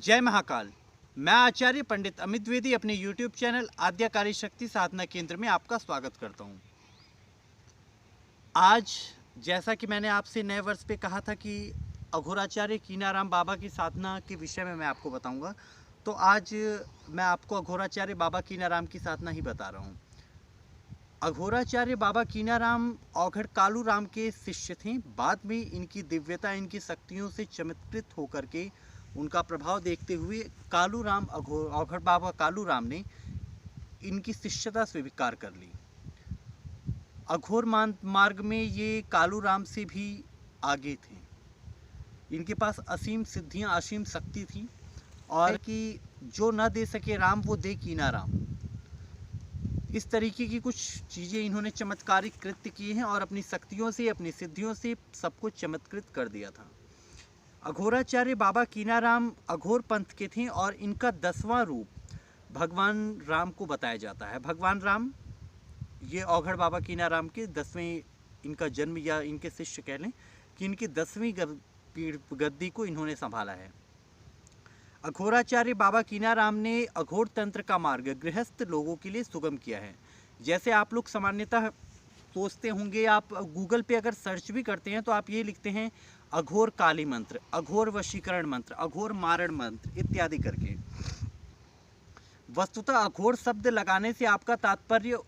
जय महाकाल। मैं आचार्य पंडित अमित द्विवेदी अपने YouTube चैनल आद्यकारी शक्ति साधना केंद्र में आपका स्वागत करता हूं। आज जैसा कि मैंने आपसे नए वर्ष पे कहा था कि अघोराचार्य कीनाराम बाबा की साधना के विषय में मैं आपको बताऊंगा, तो आज मैं आपको अघोराचार्य बाबा कीनाराम की साधना ही बता रहा हूं। अघोराचार्य बाबा कीनाराम औघड़ कालू राम के शिष्य थे। बाद में इनकी दिव्यता, इनकी शक्तियों से चमत्कृत होकर के उनका प्रभाव देखते हुए कालू राम औघड़ बाबा कालू राम ने इनकी शिष्यता स्वीकार कर ली। अघोर मार्ग में ये कालू राम से भी आगे थे। इनके पास असीम सिद्धियां, असीम शक्ति थी और कि जो न दे सके राम वो दे कीनाराम, इस तरीके की कुछ चीज़ें इन्होंने चमत्कारिक कृत्य किए हैं और अपनी शक्तियों से, अपनी सिद्धियों से सबको चमत्कृत कर दिया था। अघोराचार्य बाबा कीनाराम अघोर पंथ के थे और इनका 10वां रूप भगवान राम को बताया जाता है। भगवान राम ये औघड़ बाबा कीनाराम के 10वें इनका जन्म, या इनके शिष्य कह लें कि इनकी 10वीं गद्दी को इन्होंने संभाला है। अघोराचार्य बाबा कीनाराम ने अघोर तंत्र का मार्ग गृहस्थ लोगों के लिए सुगम किया है। जैसे आप लोग सामान्यतः सोचते होंगे, आप गूगल पे अगर सर्च भी करते हैं तो आप ये लिखते हैं अघोर काली मंत्र, अघोर वशीकरण मंत्र, अघोर मारण मंत्र इत्यादि करके। वस्तुतः अघोर शब्द लगाने से आपका तात्पर्य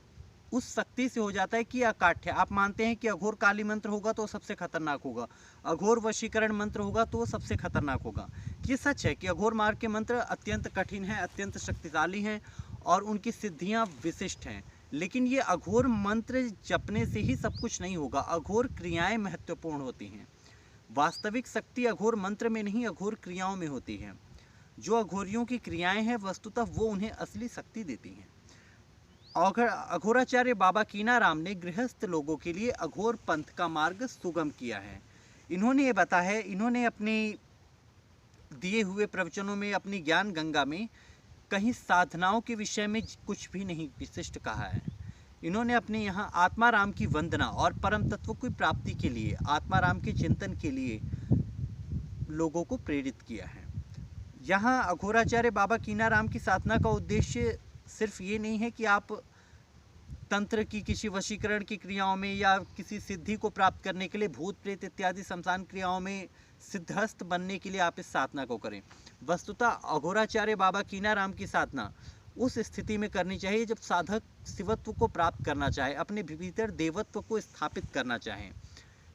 उस शक्ति से हो जाता है कि अकाठ्य। आप मानते हैं कि अघोर काली मंत्र होगा तो सबसे खतरनाक होगा, अघोर वशीकरण मंत्र होगा तो सबसे खतरनाक होगा। ये सच है कि अघोर मार्ग के मंत्र अत्यंत कठिन हैं, अत्यंत शक्तिशाली हैं और उनकी सिद्धियां विशिष्ट हैं। लेकिन ये अघोर मंत्र जपने से ही सब कुछ नहीं होगा, अघोर क्रियाएं महत्वपूर्ण होती हैं। वास्तविक शक्ति अघोर मंत्र में नहीं, अघोर क्रियाओं में होती है। जो अघोरियों की क्रियाएं हैं वस्तुतः वो उन्हें असली शक्ति देती हैं। अघोराचार्य बाबा कीनाराम ने गृहस्थ लोगों के लिए अघोर पंथ का मार्ग सुगम किया है। इन्होंने ये बताया है, इन्होंने अपने दिए हुए प्रवचनों में, अपनी ज्ञान गंगा में कहीं साधनाओं के विषय में कुछ भी नहीं विशिष्ट कहा है। इन्होंने अपने यहाँ आत्माराम की वंदना और परम तत्व की प्राप्ति के लिए, आत्माराम के चिंतन के लिए लोगों को प्रेरित किया है। यहाँ अघोराचार्य बाबा कीनाराम की साधना का उद्देश्य सिर्फ ये नहीं है कि आप तंत्र की किसी वशीकरण की क्रियाओं में या किसी सिद्धि को प्राप्त करने के लिए भूत प्रेत इत्यादि शमशान क्रियाओं में सिद्धहस्त बनने के लिए आप इस साधना को करें। वस्तुतः अघोराचार्य बाबा कीनाराम की साधना उस स्थिति में करनी चाहिए जब साधक शिवत्व को प्राप्त करना चाहे, अपने भीतर देवत्व को स्थापित करना चाहें।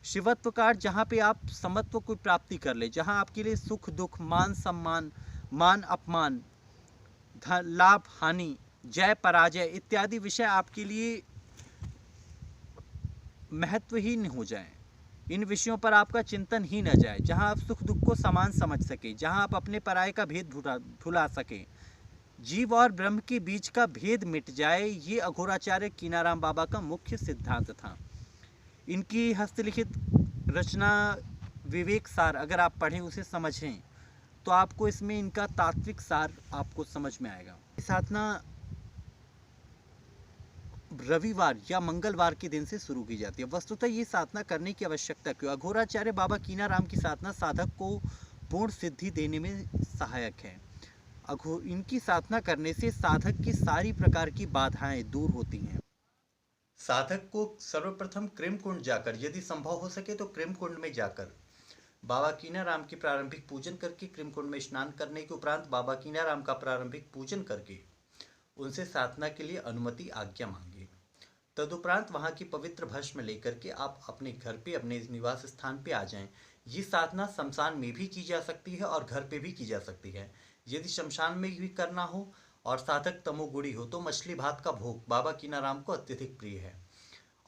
शिवत्व का अर्थ जहाँ पे आप समत्व को प्राप्ति कर ले, जहाँ आपके लिए सुख दुख, मान सम्मान, मान अपमान, लाभ हानि, जय पराजय इत्यादि विषय आपके लिए महत्वहीन हो जाए, इन विषयों पर आपका चिंतन ही न जाए, जहां आप सुख दुख को समान समझ सके, जहां आप अपने पराये का भेद भुला सके, जीव और ब्रह्म के बीच का भेद मिट जाए। ये अघोराचार्य कीनाराम बाबा का मुख्य सिद्धांत था। इनकी हस्तलिखित रचना विवेक सार अगर आप पढ़ें, उसे समझें, तो आपको इसमें इनका तात्विक सार आपको समझ में आएगा। साधना रविवार या मंगलवार के दिन से शुरू की जाती है। वस्तुतः ये साधना करने की आवश्यकता क्यों? अघोराचार्य बाबा कीनाराम की साधना साधक को पूर्ण सिद्धि देने में सहायक है। इनकी साधना करने से साधक की सारी प्रकार की बाधाएं दूर होती हैं। साधक को सर्वप्रथम क्रेम कुंड जाकर, यदि संभव हो सके तो क्रेम कुंड में जाकर बाबा कीनाराम की प्रारंभिक पूजन करके, क्रेम कुंड में स्नान करने के उपरांत बाबा कीनाराम का प्रारंभिक पूजन करके उनसे साधना के लिए अनुमति, आज्ञा मांगे। तदुपरांत वहां की पवित्र भस्म लेकर के आप अपने घर पे, अपने निवास स्थान पे आ जाएं। ये साधना शमशान में भी की जा सकती है और घर पे भी की जा सकती है। यदि शमशान में भी करना हो और साधक तमोगुणी हो तो मछली भात का भोग बाबा कीनाराम को अत्यधिक प्रिय है।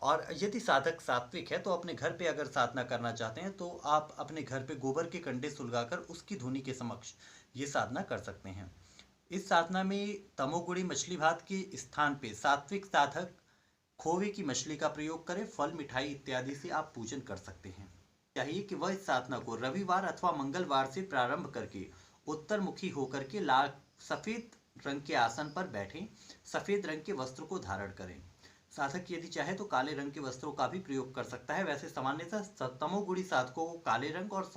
और यदि साधक सात्विक है तो अपने घर पे अगर साधना करना चाहते हैं तो आप अपने घर पे गोबर के कंडे सुलगाकर उसकी धुनी के समक्ष ये साधना कर सकते हैं। इस साधना में तमोगुणी मछली भात के स्थान पे सात्विक साधक खोवे की मछली का प्रयोग करें। फल, मिठाई इत्यादि से आप पूजन कर सकते हैं। चाहिए कि वह इस साधना को रविवार अथवा मंगलवार से प्रारंभ करके उत्तर मुखी होकर के सफेद रंग के आसन पर बैठें, सफेद रंग के वस्त्र को धारण करें। साधक यदि चाहे तो काले रंग के वस्त्रों का भी प्रयोग कर सकता है। वैसे सामान्यतः तमोगुणी साधकों को काले रंग और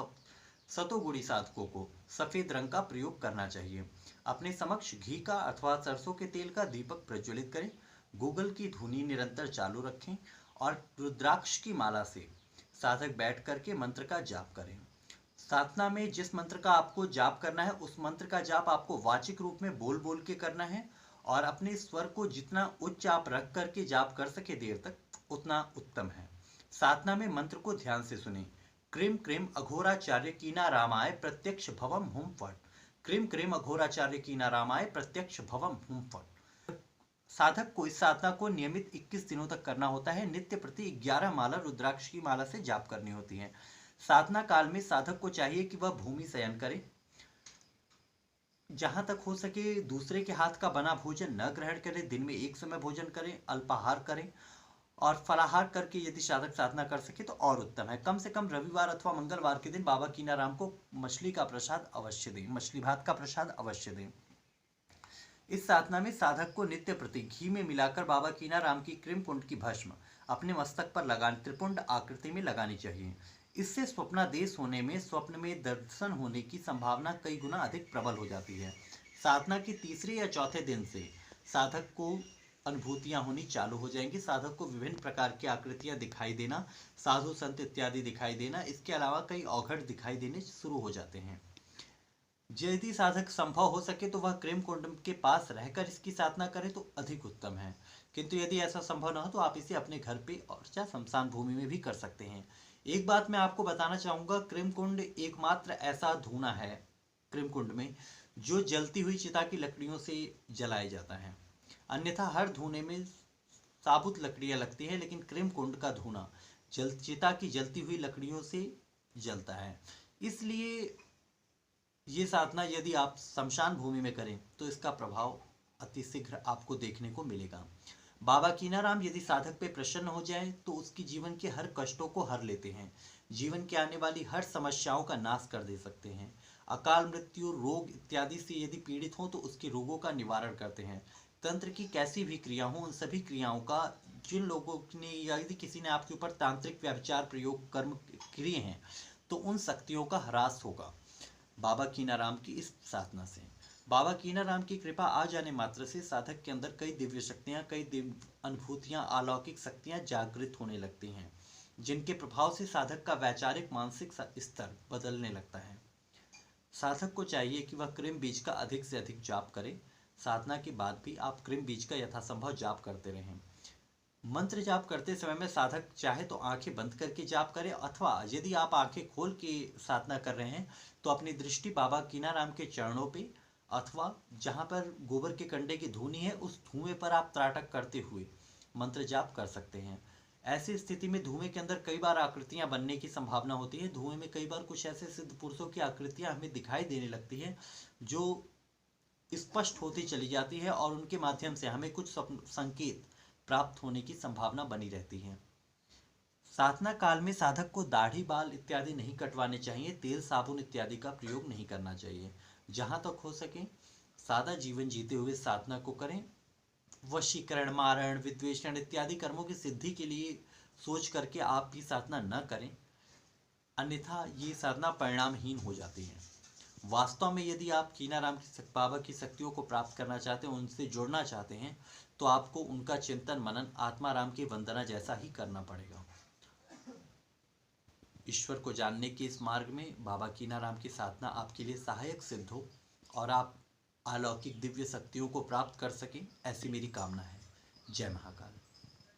सतोगुणी साधकों को सफेद रंग का प्रयोग करना चाहिए। अपने समक्ष घी का अथवा सरसों के तेल का दीपक प्रज्वलित करें। गूगल की धुनी निरंतर चालू रखें और रुद्राक्ष की माला से साधक बैठ करके मंत्र का जाप करें। साधना में जिस मंत्र का आपको जाप करना है उस मंत्र का जाप आपको वाचिक रूप में बोल बोल के करना है और अपने स्वर को जितना उच्च आप रख करके जाप कर सके देर तक उतना उत्तम है। साधना में मंत्र को ध्यान से सुने। क्रीम क्रीम अघोराचार्य कीना रामाय प्रत्यक्ष भवम हुम फट। क्रीम क्रीम अघोराचार्य कीना रामाय प्रत्यक्ष भवम हुम फट। साधक को इस साधना को नियमित 21 दिनों तक करना होता है। नित्य प्रति 11 माला रुद्राक्ष की माला से जाप करनी होती है। साधना काल में साधक को चाहिए कि वह भूमि शयन करे। जहां तक हो सके दूसरे के हाथ का बना भोजन न ग्रहण करें। दिन में एक समय भोजन करें, अल्पाहार करें और फलाहार करके यदि साधक साधना कर सके तो और उत्तम है। कम से कम रविवार अथवा मंगलवार के दिन बाबा कीनाराम को मछली का प्रसाद अवश्य दें, मछली भात का प्रसाद अवश्य दें। इस साधना में साधक को नित्य प्रति घी में मिलाकर बाबा कीनाराम की क्रीम कुंड की भस्म अपने मस्तक पर लगानी, त्रिपुंड आकृति में लगानी चाहिए। इससे स्वप्नादेश होने में, स्वप्न में दर्शन होने की संभावना कई गुना अधिक प्रबल हो जाती है। साधना के तीसरे या चौथे दिन से साधक को अनुभूतियां होनी चालू हो जाएंगी। साधक को विभिन्न प्रकार की आकृतियां दिखाई देना, साधु संत इत्यादि दिखाई देना, इसके अलावा कई औघड़ दिखाई देने शुरू हो जाते हैं। यदि साधक संभव हो सके तो वह क्रीम कुंड के पास रहकर इसकी साधना करे तो अधिक उत्तम है, किंतु यदि ऐसा संभव न हो तो आप इसे अपने घर पे और या शमशान भूमि में भी कर सकते हैं। एक बात मैं आपको बताना चाहूंगा, क्रीम कुंड एकमात्र ऐसा धूना है क्रीम कुंड में जो जलती हुई चिता की लकड़ियों से जलाया जाता है। अन्यथा हर धूने में साबुत लकड़ियां लगती हैं, लेकिन क्रीम कुंड का धूना चिता की जलती हुई लकड़ियों से जलता है। इसलिए ये साधना यदि आप शमशान भूमि में करें तो इसका प्रभाव अति शीघ्र आपको देखने को मिलेगा। बाबा कीनाराम यदि साधक पे प्रसन्न हो जाए तो उसकी जीवन के हर कष्टों को हर लेते हैं, जीवन के आने वाली हर समस्याओं का नाश कर दे सकते हैं। अकाल मृत्यु, रोग इत्यादि से यदि पीड़ित हो तो उसके रोगों का निवारण करते हैं। तंत्र की कैसी भी क्रिया हो, उन सभी क्रियाओं का जिन लोगों ने यदि किसी ने आपके ऊपर तांत्रिक व्यभिचार प्रयोग कर्म किए हैं तो उन शक्तियों का ह्रास होगा बाबा कीनाराम की इस साधना से। बाबा कीनाराम की कृपा आ जाने मात्र से साधक के अंदर कई दिव्य शक्तियां, कई दिव्य अनुभूतियां, अलौकिक शक्तियां जागृत होने लगती हैं, जिनके प्रभाव से साधक का वैचारिक मानसिक स्तर बदलने लगता है। साधक को चाहिए कि वह क्रीम बीज का अधिक से अधिक जाप करे। साधना के बाद भी आप क्रीम बीज का यथासंभव जाप करते रहें। मंत्र जाप करते समय में साधक चाहे तो आंखें बंद करके जाप करे, अथवा यदि आप आंखें खोल के साधना कर रहे हैं तो अपनी दृष्टि बाबा कीनाराम के चरणों पे अथवा जहां पर गोबर के कंडे की धूनी है उस धुएं पर आप त्राटक करते हुए मंत्र जाप कर सकते हैं। ऐसी स्थिति में धुएं के अंदर कई बार आकृतियां बनने की संभावना होती है। धुएं में कई बार कुछ ऐसे सिद्ध पुरुषों की आकृतियां हमें दिखाई देने लगती है जो स्पष्ट होती चली जाती है और उनके माध्यम से हमें कुछ संकेत प्राप्त होने की संभावना बनी रहती है। साधना काल में साधक को दाढ़ी, बाल इत्यादि नहीं कटवाने चाहिए। तेल, साबुन इत्यादि का प्रयोग नहीं करना चाहिए। जहां तक हो सके सादा जीवन जीते हुए साधना को करें। वशीकरण, मारण, विद्वेषण इत्यादि कर्मों की सिद्धि के लिए सोच करके आप भी साधना न करें, अन्यथा ये साधना परिणामहीन हो जाती है। वास्तव में यदि आप कीनाराम की बाबा की शक्तियों को प्राप्त करना चाहते हैं, उनसे जुड़ना चाहते हैं, तो आपको उनका चिंतन मनन आत्माराम की वंदना जैसा ही करना पड़ेगा। ईश्वर को जानने के इस मार्ग में बाबा कीनाराम की साधना आपके लिए सहायक सिद्ध हो और आप अलौकिक दिव्य शक्तियों को प्राप्त कर सकें, ऐसी मेरी कामना है। जय महाकाल।